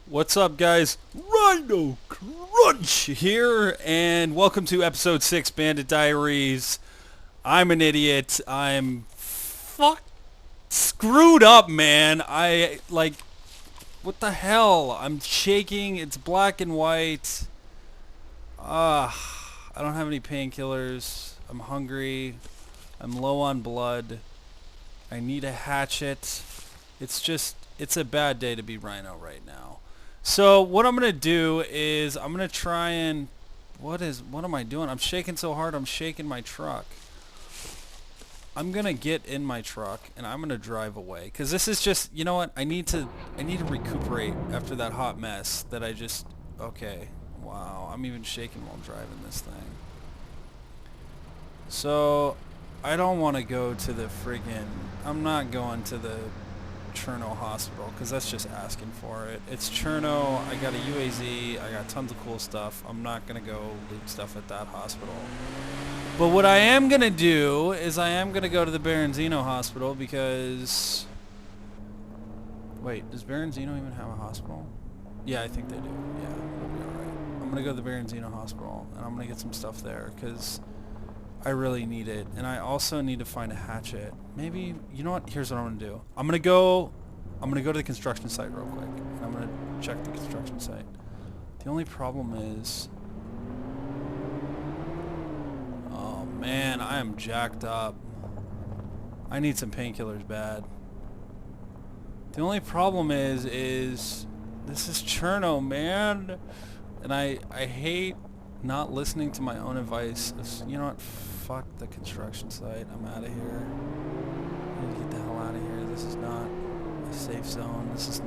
What's up, guys? rhinoCRUNCH here, and welcome to episode 6 Bandit Diaries. I'm an idiot. I'm screwed up, man. What the hell? I'm shaking. It's black and white. I don't have any painkillers. I'm hungry. I'm low on blood. I need a hatchet. It's a bad day to be Rhino right now. So what I'm going to do is I'm going to try and... What am I doing? I'm shaking so hard I'm shaking my truck. I'm going to get in my truck and I'm going to drive away. Because this is just... You know what? I need to recuperate after that hot mess that I just... Okay. Wow. I'm even shaking while driving this thing. So... I don't want to go to the friggin... I'm not going to the Cherno hospital because that's just asking for it. It's Cherno. I got a UAZ. I got tons of cool stuff. I'm not going to go loot stuff at that hospital. But what I am going to do is I am going to go to the Baronzino hospital because... Wait, does Baronzino even have a hospital? Yeah, I think they do. Yeah, we'll be alright. I'm going to go to the Baronzino hospital and I'm going to get some stuff there because... I really need it, and I also need to find a hatchet. Maybe, you know what? Here's what I'm gonna do. I'm gonna go to the construction site real quick. And I'm gonna check the construction site. The only problem is, oh man, I am jacked up. I need some painkillers bad. The only problem is this is Cherno, man, and I hate not listening to my own advice. You know what? Fuck the construction site. I'm out of here. I need to get the hell out of here. This is not a safe zone. This is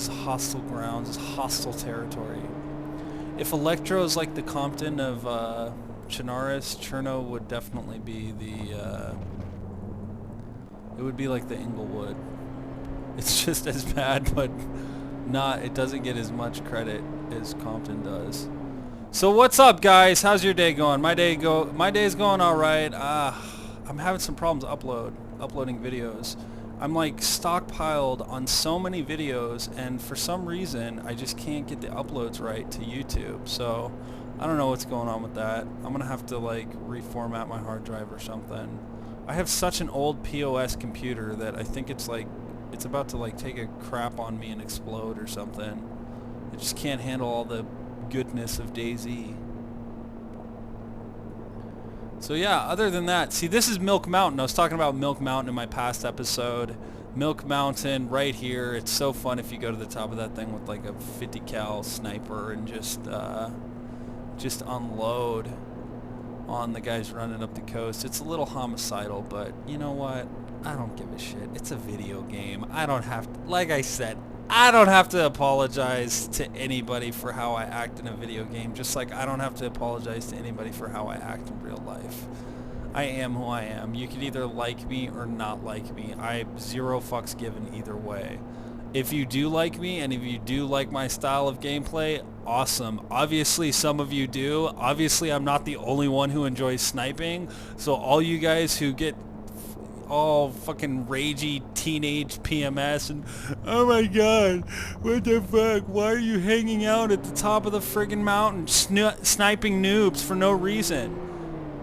hostile grounds. This is hostile territory. If Electro is like the Compton of Chinaris, Cherno would definitely be the... it would be like the Inglewood. It's just as bad, but it doesn't get as much credit as Compton does. So what's up, guys? How's your day going? My day's going all right. I'm having some problems uploading videos. I'm like stockpiled on so many videos, and for some reason I just can't get the uploads right to YouTube. So I don't know what's going on with that. I'm gonna have to like reformat my hard drive or something. I have such an old POS computer that I think it's about to like take a crap on me and explode or something. It just can't handle all the goodness of DayZ. So yeah, other than that, see, this is Milk Mountain. I was talking about Milk Mountain in my past episode. Milk Mountain right here. It's so fun if you go to the top of that thing with like a 50 cal sniper and just unload on the guys running up the coast. It's a little homicidal, but you know what? I don't give a shit. It's a video game. I don't have to, like I said, I don't have to apologize to anybody for how I act in a video game, just like I don't have to apologize to anybody for how I act in real life. I am who I am. You can either like me or not like me. I zero fucks given either way. If you do like me and if you do like my style of gameplay, awesome. Obviously some of you do. Obviously I'm not the only one who enjoys sniping, so all you guys who get all fucking ragey teenage PMS and oh my god, what the fuck, why are you hanging out at the top of the friggin' mountain sniping noobs for no reason?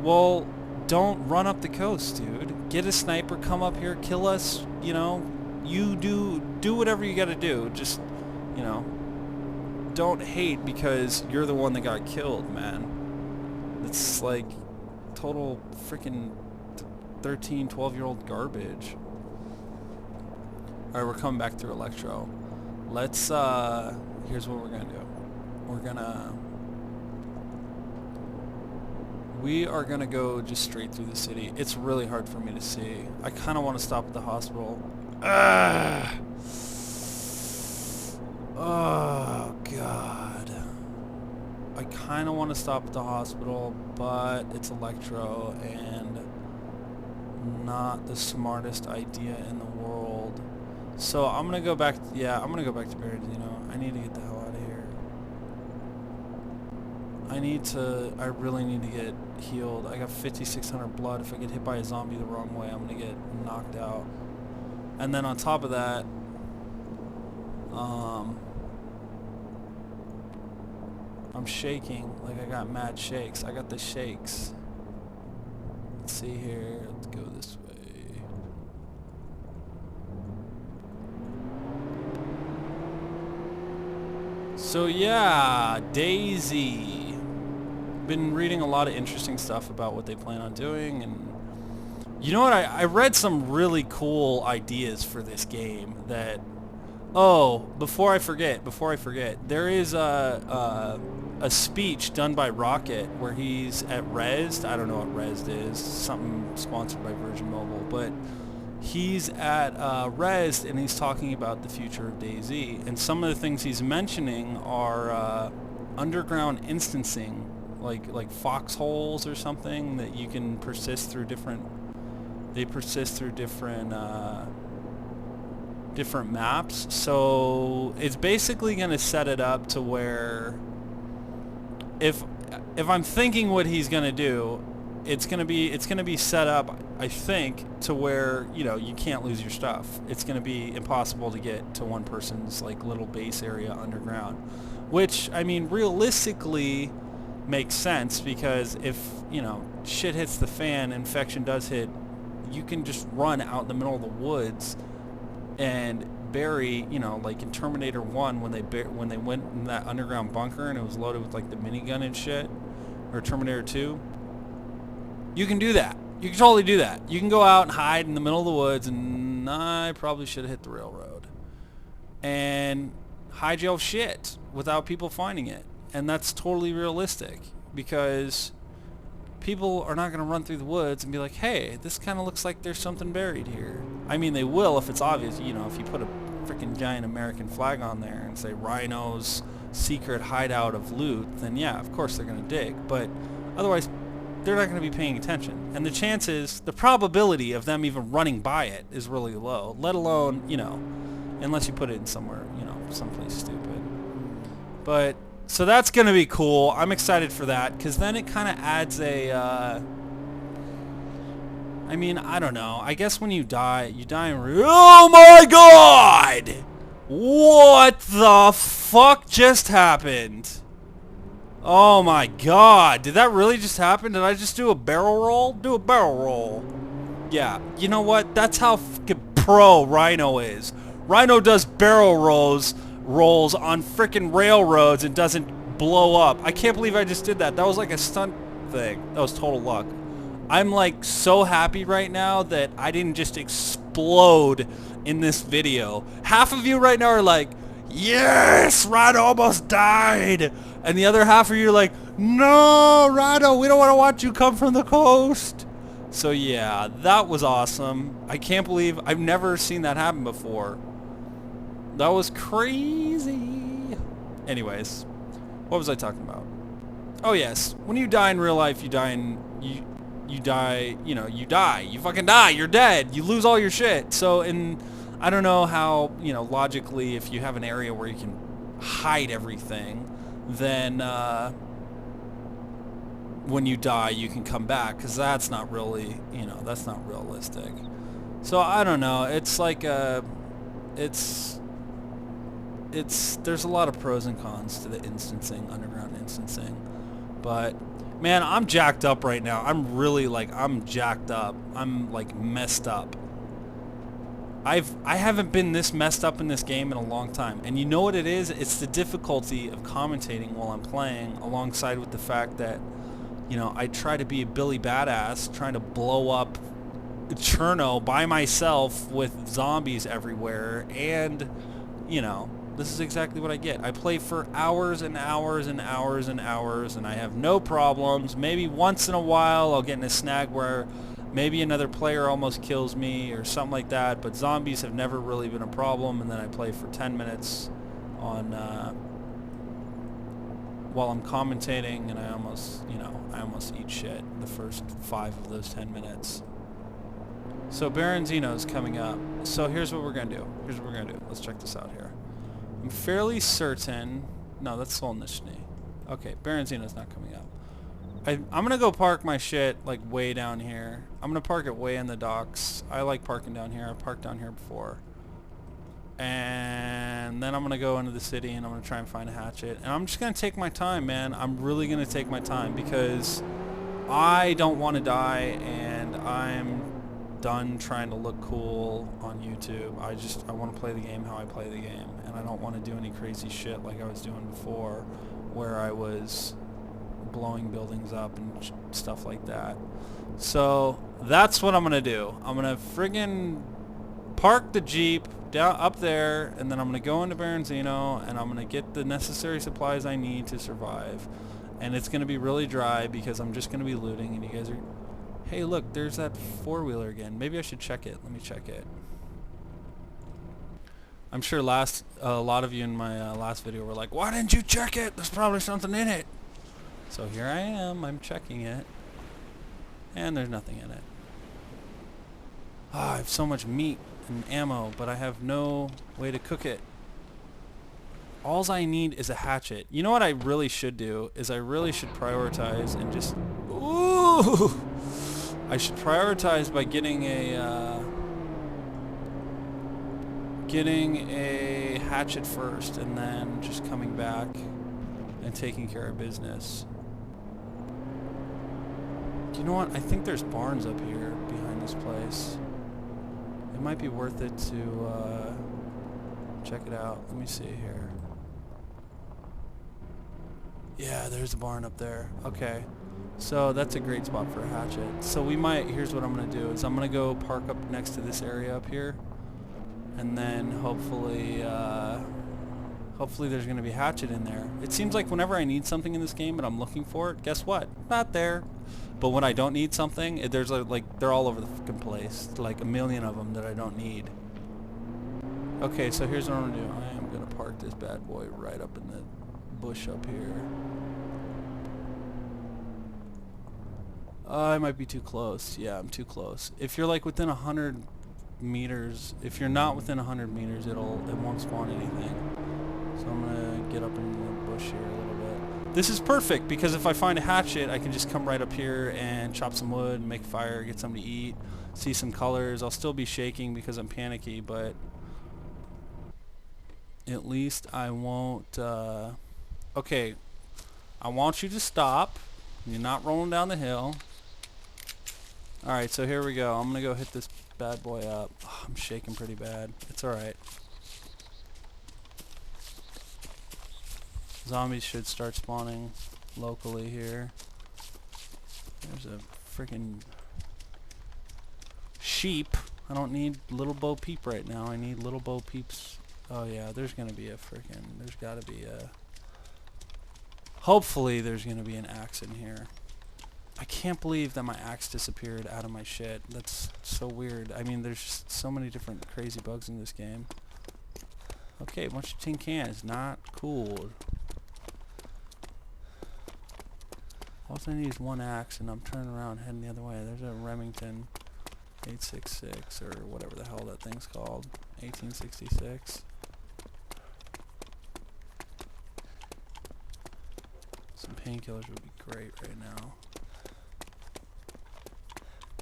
Well, don't run up the coast, dude. Get a sniper, come up here, kill us, you know. You do whatever you gotta do. Just, you know, don't hate because you're the one that got killed, man. It's like total freaking 13, 12-year-old garbage. Alright, we're coming back through Electro. Let's, here's what we're gonna do. We are gonna go just straight through the city. It's really hard for me to see. I kinda wanna stop at the hospital. Ah! Oh, God. I kinda wanna stop at the hospital, but it's Electro, and not the smartest idea in the world. So I'm gonna go back. Yeah, I'm gonna go back to Baronzino. I need to get the hell out of here. I really need to get healed. I got 5,600 blood. If I get hit by a zombie the wrong way, I'm gonna get knocked out. And then on top of that, I'm shaking. Like I got mad shakes. I got the shakes. Let's see here. Let's go this way. So yeah, DayZ. Been reading a lot of interesting stuff about what they plan on doing, and you know what? I read some really cool ideas for this game that... Oh, before I forget, there is a speech done by Rocket where he's at Rezzed. I don't know what Rezzed is. Something sponsored by Virgin Mobile, but he's at Rezzed and he's talking about the future of DayZ. And some of the things he's mentioning are underground instancing, like foxholes or something that you can persist through different. They persist through different maps. So it's basically going to set it up to where if I'm thinking what he's going to do, it's going to be set up, I think, to where, you know, you can't lose your stuff. It's going to be impossible to get to one person's like little base area underground, which, I mean, realistically makes sense, because if, you know, shit hits the fan, infection does hit, you can just run out in the middle of the woods and bury, you know, like in Terminator 1 when they went in that underground bunker and it was loaded with like the minigun and shit, or Terminator 2. You can do that. You can totally do that. You can go out and hide in the middle of the woods, and I probably should have hit the railroad, and hide your shit without people finding it. And that's totally realistic, because people are not going to run through the woods and be like, hey, this kind of looks like there's something buried here. I mean, they will if it's obvious. You know, if you put a freaking giant American flag on there and say Rhino's secret hideout of loot, then yeah, of course they're going to dig. But otherwise, they're not going to be paying attention. And the chances, the probability of them even running by it is really low, let alone, you know, unless you put it in somewhere, you know, someplace stupid. But so that's going to be cool. I'm excited for that, because then it kind of adds a, I mean, I don't know. I guess when you die in oh my god! What the fuck just happened? Oh my god. Did that really just happen? Did I just do a barrel roll? Do a barrel roll. Yeah. You know what? That's how fucking pro Rhino is. Rhino does barrel rolls on frickin' railroads and doesn't blow up. I can't believe I just did that. That was like a stunt thing. That was total luck. I'm like so happy right now that I didn't just explode in this video. Half of you right now are like, yes, Rhino almost died. And the other half of you are like, no, Rhino, we don't want to watch you come from the coast. So yeah, that was awesome. I can't believe I've never seen that happen before. That was crazy. Anyways, what was I talking about? Oh yes, when you die in real life, you die, you fucking die, you're dead, you lose all your shit. So I don't know how, you know, logically, if you have an area where you can hide everything, then when you die you can come back, because that's not really, you know, that's not realistic. So I don't know, it's like there's a lot of pros and cons to the instancing, underground instancing. But man, I'm jacked up right now. I'm really like, I'm jacked up. I'm like messed up. I haven't been this messed up in this game in a long time. And you know what it is? It's the difficulty of commentating while I'm playing, alongside with the fact that, you know, I try to be a Billy Badass, trying to blow up Cherno by myself with zombies everywhere, and, you know, this is exactly what I get. I play for hours and hours and hours and hours, and I have no problems. Maybe once in a while I'll get in a snag where maybe another player almost kills me or something like that, but zombies have never really been a problem. And then I play for 10 minutes on while I'm commentating, and I almost eat shit the first 5 of those 10 minutes. So Baronzino's coming up. So here's what we're going to do. Let's check this out here. I'm fairly certain... No, that's Solnishny. Okay, Baronzino's not coming up. I'm going to go park my shit, like, way down here. I'm going to park it way in the docks. I like parking down here. I've parked down here before. And then I'm going to go into the city and I'm going to try and find a hatchet. And I'm just going to take my time, man. I'm really going to take my time because I don't want to die and I'm done trying to look cool on YouTube. I want to play the game how I play the game. And I don't want to do any crazy shit like I was doing before where I was blowing buildings up and stuff like that. So that's what I'm going to do. I'm going to friggin' park the Jeep down up there, and then I'm going to go into Baranzino, and I'm going to get the necessary supplies I need to survive. And it's going to be really dry because I'm just going to be looting, and you guys are... Hey, look, there's that four-wheeler again. Maybe I should check it. Let me check it. I'm sure a lot of you in my last video were like, why didn't you check it? There's probably something in it. So here I am. I'm checking it. And there's nothing in it. I have so much meat and ammo, but I have no way to cook it. Alls I need is a hatchet. You know what I really should do is I really should prioritize and just... Ooh! I should prioritize by getting a hatchet first and then just coming back and taking care of business. You know what? I think there's barns up here behind this place. It might be worth it to check it out. Let me see here. Yeah, there's a barn up there. Okay. So that's a great spot for a hatchet. So we might, here's what I'm going to do, is I'm going to go park up next to this area up here. And then hopefully there's going to be a hatchet in there. It seems like whenever I need something in this game and I'm looking for it, guess what? Not there. But when I don't need something, there's like they're all over the fucking place. Like a million of them that I don't need. Okay, so here's what I'm going to do. I am going to park this bad boy right up in the bush up here. I might be too close. Yeah, I'm too close. If you're like within 100 meters, if you're not within 100 meters, it won't spawn anything. So I'm gonna get up in the bush here a little bit. This is perfect because if I find a hatchet, I can just come right up here and chop some wood, make a fire, get something to eat, see some colors. I'll still be shaking because I'm panicky, but at least I won't. Okay, I want you to stop. You're not rolling down the hill. Alright, so here we go. I'm gonna go hit this bad boy up. Oh, I'm shaking pretty bad. It's alright. Zombies should start spawning locally here. There's a freaking sheep. I don't need little Bo Peep right now. I need little Bo Peeps. Oh yeah, there's gonna be a freaking... There's gotta be a... Hopefully there's gonna be an axe in here. I can't believe that my axe disappeared out of my shit. That's so weird. I mean, there's just so many different crazy bugs in this game. Okay, a bunch of tin cans. Not cool. All I need is one axe, and I'm turning around heading the other way. There's a Remington 866, or whatever the hell that thing's called. 1866. Some painkillers would be great right now.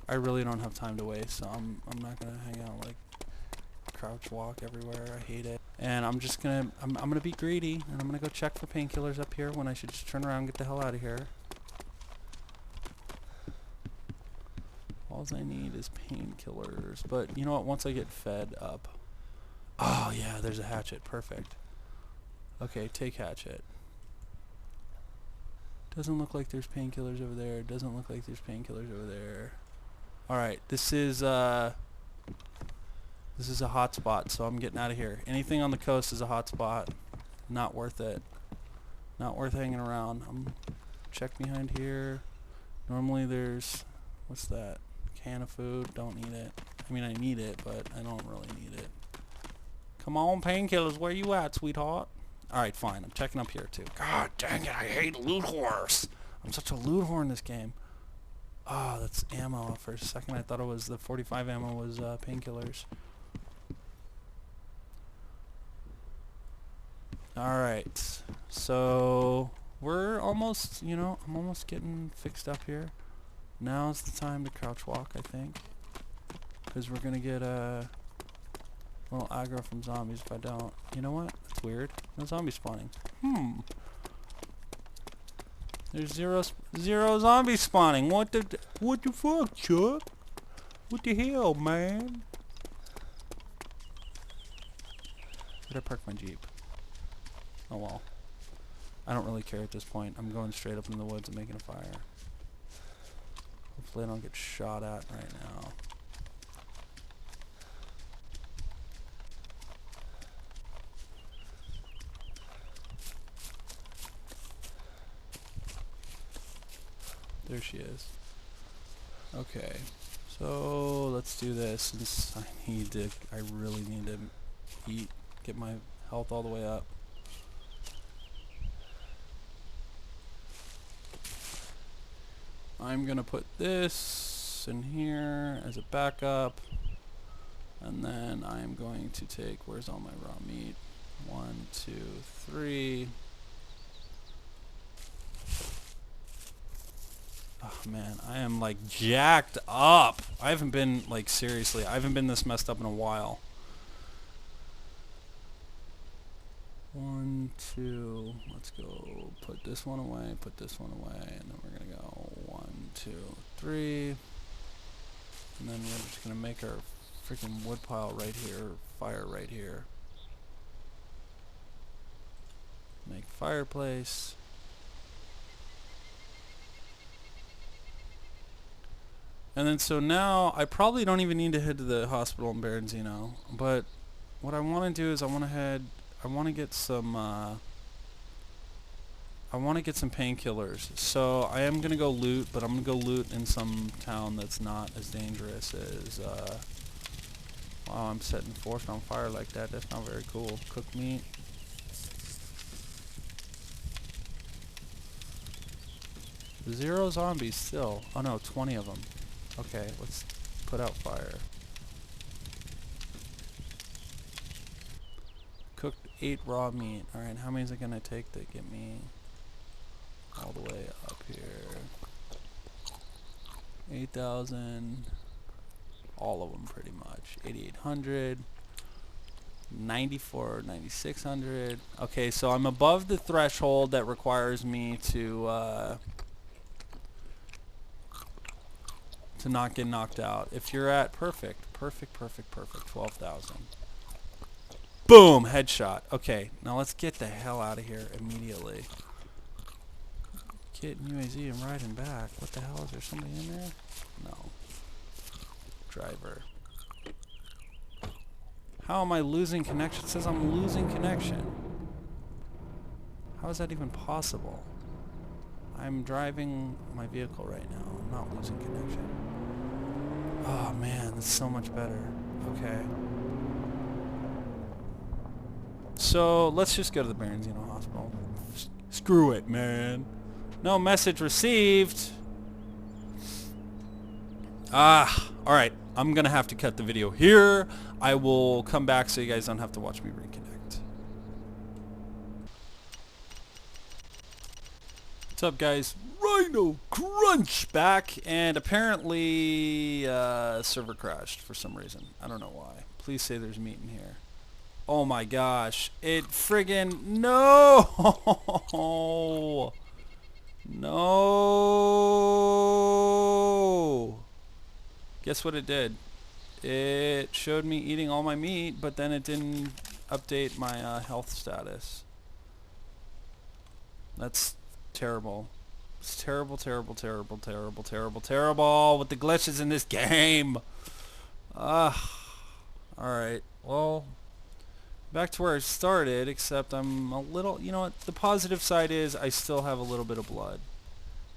I really don't have time to waste, so I'm not gonna hang out like crouch walk everywhere. I hate it. And I'm just gonna I'm gonna be greedy and I'm gonna go check for painkillers up here when I should just turn around and get the hell out of here. All I need is painkillers. But you know what, once I get fed up. Oh yeah, there's a hatchet. Perfect. Okay, take hatchet. Doesn't look like there's painkillers over there. Doesn't look like there's painkillers over there. Alright, this is a hot spot, so I'm getting out of here. Anything on the coast is a hot spot. Not worth it. Not worth hanging around. I'm check behind here. Normally there's, what's that? Can of food. Don't need it. I mean, I need it, but I don't really need it. Come on, painkillers. Where you at, sweetheart? Alright, fine. I'm checking up here, too. God dang it, I hate loot whores. I'm such a loot whore in this game. Oh, that's ammo. For a second, I thought it was the 45 ammo was painkillers. Alright. So, we're almost, you know, I'm almost getting fixed up here. Now's the time to crouch walk, I think. Because we're going to A little aggro from zombies if I don't. You know what? That's weird. No zombies spawning. There's zero zombies spawning. What the fuck, Chuck? What the hell, man? Did I park my Jeep? Oh well. I don't really care at this point. I'm going straight up in the woods and making a fire. Hopefully I don't get shot at right now. There she is. Okay, so let's do this since I really need to eat, get my health all the way up. I'm gonna put this in here as a backup, and then I'm going to take, where's all my raw meat? 1, 2, 3. Oh man, I am like jacked up. I haven't been, like, seriously, I haven't been this messed up in a while. 1, 2, let's go put this one away, and then we're gonna go 1, 2, 3, and then we're just gonna make our freaking wood pile right here, fire right here. Make fireplace. And then so now I probably don't even need to head to the hospital in Baranzino, but what I want to do is I want to get some painkillers. So I am gonna go loot, but I'm gonna go loot in some town that's not as dangerous as wow, I'm setting forest on fire like that. That's not very cool. Cooked meat. Zero zombies still. Oh no, 20 of them. Okay, let's put out fire. Cooked 8 raw meat. Alright, how many is it gonna take to get me all the way up here? 8,000. All of them pretty much. 8,800. 94, 9,600. Okay, so I'm above the threshold that requires me to not get knocked out. If you're at perfect, 12,000. Boom, headshot. Okay, now let's get the hell out of here immediately. Get UAZ and riding back. What the hell, is there somebody in there? No. Driver. How am I losing connection? It says I'm losing connection. How is that even possible? I'm driving my vehicle right now. I'm not losing connection. Oh man, that's so much better. Okay. So let's just go to the Baranzino Hospital. Screw it, man. No message received. Alright. I'm gonna have to cut the video here. I will come back so you guys don't have to watch me reconnect. What's up, guys? rhinoCRUNCH back, and apparently server crashed for some reason. I don't know why. Please say there's meat in here. Oh my gosh. It friggin' no. No. Guess what it did? It showed me eating all my meat, but then it didn't update my health status. That's terrible. It's terrible, terrible, terrible, terrible, terrible, terrible with the glitches in this game. Alright, well, back to where I started, except I'm a little, you know what, the positive side is I still have a little bit of blood.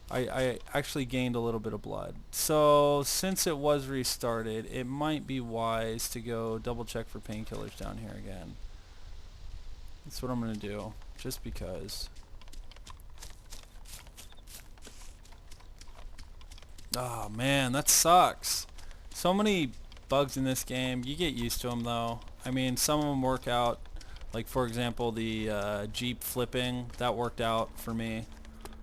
I actually gained a little bit of blood. So since it was restarted, it might be wise to go double check for painkillers down here again. That's what I'm going to do, just because. Oh man, that sucks. So many bugs in this game. You get used to them though. I mean, some of them work out. Like for example, the Jeep flipping, that worked out for me.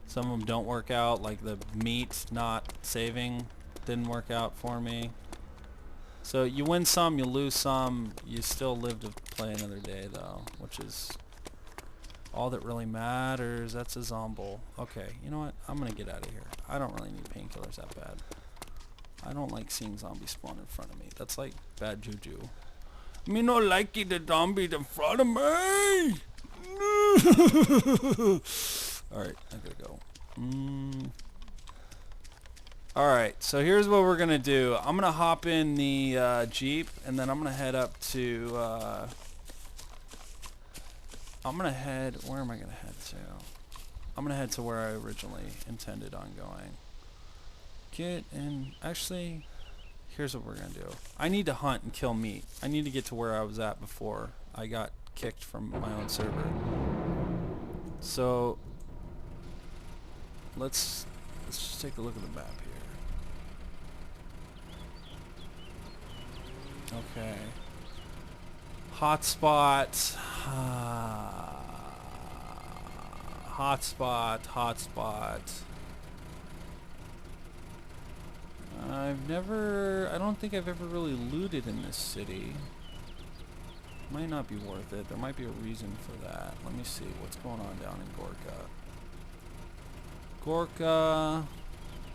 Some of them don't work out, like the meat not saving didn't work out for me. So you win some, you lose some, you still live to play another day though, which is all that really matters. That's a zombo. Okay, you know what? I'm gonna get out of here. I don't really need painkillers that bad. I don't like seeing zombies spawn in front of me. That's like bad juju. Me no likey the zombie in front of me! Alright, I gotta go. Alright, so here's what we're gonna do. I'm gonna hop in the Jeep, and then I'm gonna head up to, where am I gonna head to? I'm gonna head to where I originally intended on going. Actually, here's what we're gonna do. I need to hunt and kill meat. I need to get to where I was at before I got kicked from my own server. So, let's just take a look at the map here. Okay. Hotspot. Hotspot. I don't think I've ever really looted in this city. Might not be worth it. There might be a reason for that. Let me see what's going on down in Gorka. Gorka.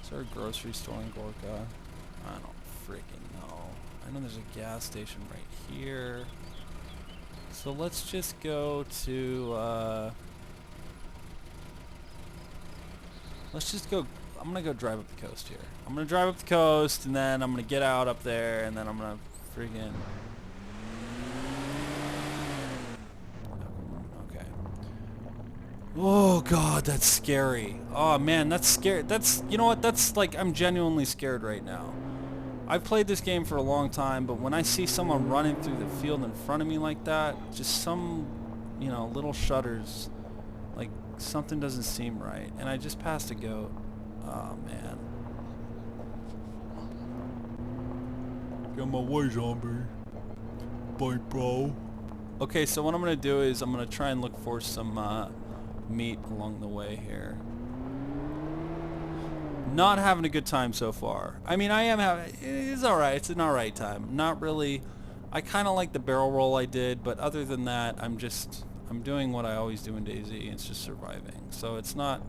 Is there a grocery store in Gorka? I don't freaking know. I know there's a gas station right here. So let's just go to, let's just go, I'm gonna go drive up the coast here. I'm gonna drive up the coast, and then I'm gonna get out up there, and then I'm gonna freaking... Okay. Oh god, that's scary. Oh man, that's scary. That's, you know what, that's like, I'm genuinely scared right now. I've played this game for a long time, but when I see someone running through the field in front of me like that, just some, you know, little shudders, like something doesn't seem right. And I just passed a goat. Oh man. Get my way, zombie. Bye, bro. Okay, so what I'm gonna do is I'm gonna try and look for some meat along the way here. Not having a good time so far. I mean, I am having... It's alright. It's an alright time. Not really... I kind of like the barrel roll I did, but other than that, I'm doing what I always do in DayZ. It's just surviving. So it's not...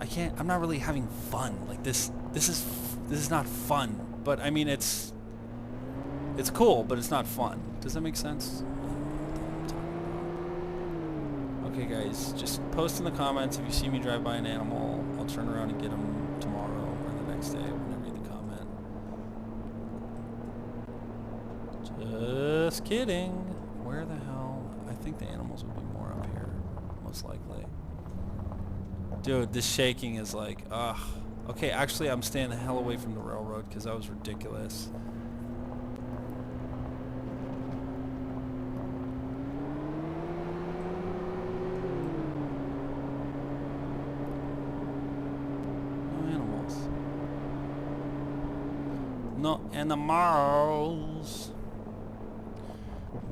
I'm not really having fun. Like, this is not fun. But, I mean, it's cool, but it's not fun. Does that make sense? Okay, guys, just post in the comments if you see me drive by an animal. I'll turn around and get them tomorrow or the next day when I read the comment. Just kidding. Where the hell? I think the animals would be more up here, most likely. Dude, this shaking is like, ugh. Okay, actually, I'm staying the hell away from the railroad because that was ridiculous. No animals.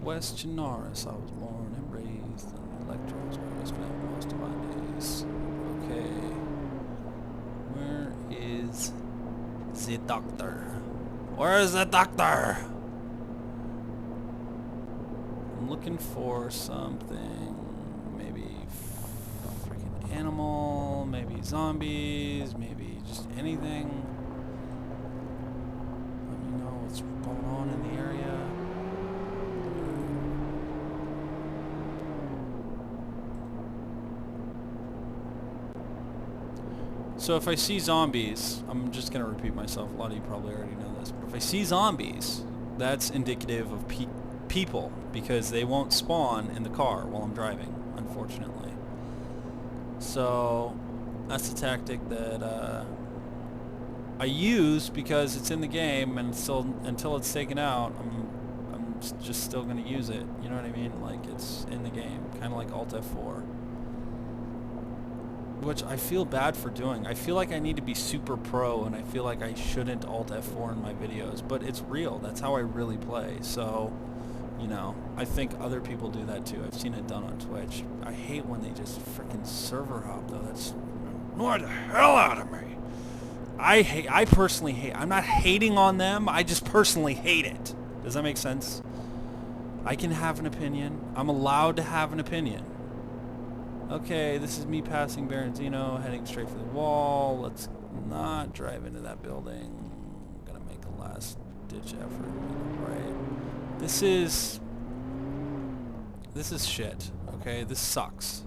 West Chinaris, I was born and raised in Electros, where I spent most of my days. Okay. Where is the doctor? Where is the doctor? I'm looking for something. Maybe freaking animal, maybe zombies, maybe just anything. What's going on in the area? So if I see zombies, I'm just going to repeat myself. A lot of you probably already know this. But if I see zombies, that's indicative of people because they won't spawn in the car while I'm driving, unfortunately. So that's the tactic that I use because it's in the game, and until it's taken out, I'm just still gonna use it. You know what I mean? Like, it's in the game, kind of like Alt F4, which I feel bad for doing. I feel like I need to be super pro, and I feel like I shouldn't Alt F4 in my videos, but it's real. That's how I really play. So, you know, I think other people do that too. I've seen it done on Twitch. I hate when they just freaking server hop though. That's annoyed the hell out of me. I personally hate. I'm not hating on them. I just personally hate it. Does that make sense? I can have an opinion. I'm allowed to have an opinion. Okay, this is me passing Baranzino, heading straight for the wall. Let's not drive into that building. I'm gonna make a last ditch effort. Right. This is shit. Okay, this sucks.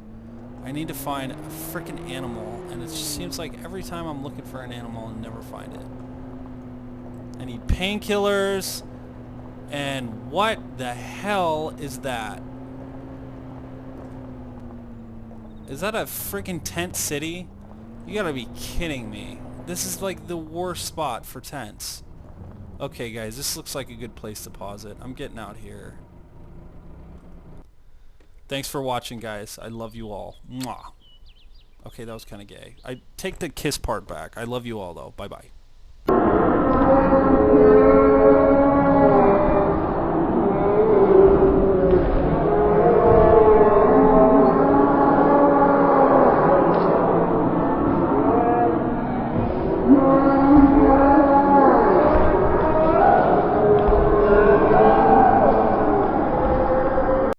I need to find a frickin' animal, and it just seems like every time I'm looking for an animal and never find it. I need painkillers, and what the hell is that? Is that a frickin' tent city? You gotta be kidding me. This is like the worst spot for tents. Okay guys, this looks like a good place to pause it. I'm getting out here. Thanks for watching, guys. I love you all. Mwah. Okay, that was kind of gay. I take the kiss part back. I love you all, though. Bye-bye.